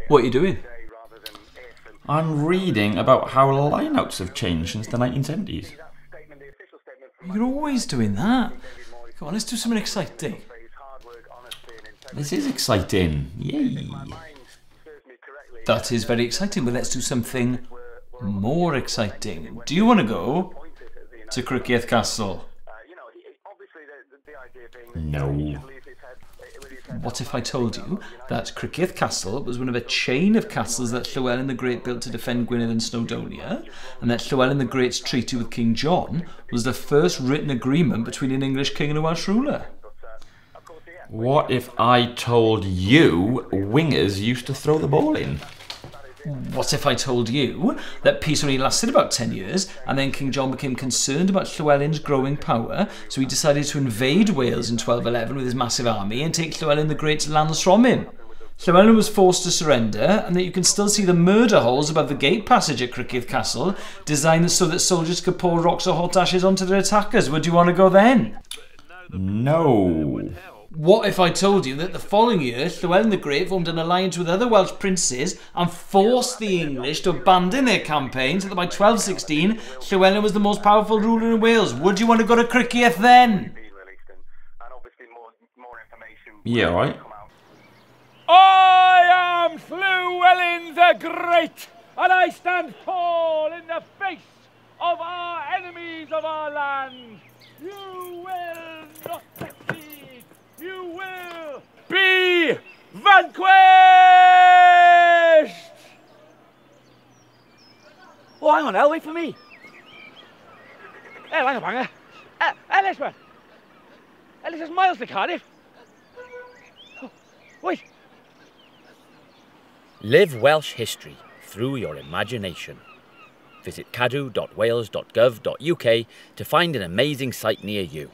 What are you doing? I'm reading about how lineouts have changed since the 1970s. You're always doing that. Go on, let's do something exciting. This is exciting. Yay. That is very exciting, but let's do something more exciting. Do you want to go to Criccieth Castle? No. What if I told you that Criccieth Castle was one of a chain of castles that Llywelyn the Great built to defend Gwynedd and Snowdonia, and that Llywelyn the Great's treaty with King John was the first written agreement between an English king and a Welsh ruler? What if I told you wingers used to throw the ball in? What if I told you that peace only lasted about 10 years, and then King John became concerned about Llywelyn's growing power, so he decided to invade Wales in 1211 with his massive army and take Llywelyn the Great's lands from him? Llywelyn was forced to surrender, and that you can still see the murder holes above the gate passage at Criccieth Castle, designed so that soldiers could pour rocks or hot ashes onto their attackers. Would you want to go then? No. What if I told you that the following year, Llywelyn the Great formed an alliance with other Welsh princes and forced the English to abandon their campaign, so that by 1216, Llywelyn was the most powerful ruler in Wales? Would you want to go to Criccieth then? Yeah, right. I am Llywelyn the Great, and I stand tall in the face of our enemies of our land. You will not succeed. You will be vanquished! Oh, hang on, El, wait for me. Hang on, banger. Elis, man. Elis is miles to Cardiff. Oh, wait. Live Welsh history through your imagination. Visit cadw.wales.gov.uk to find an amazing site near you.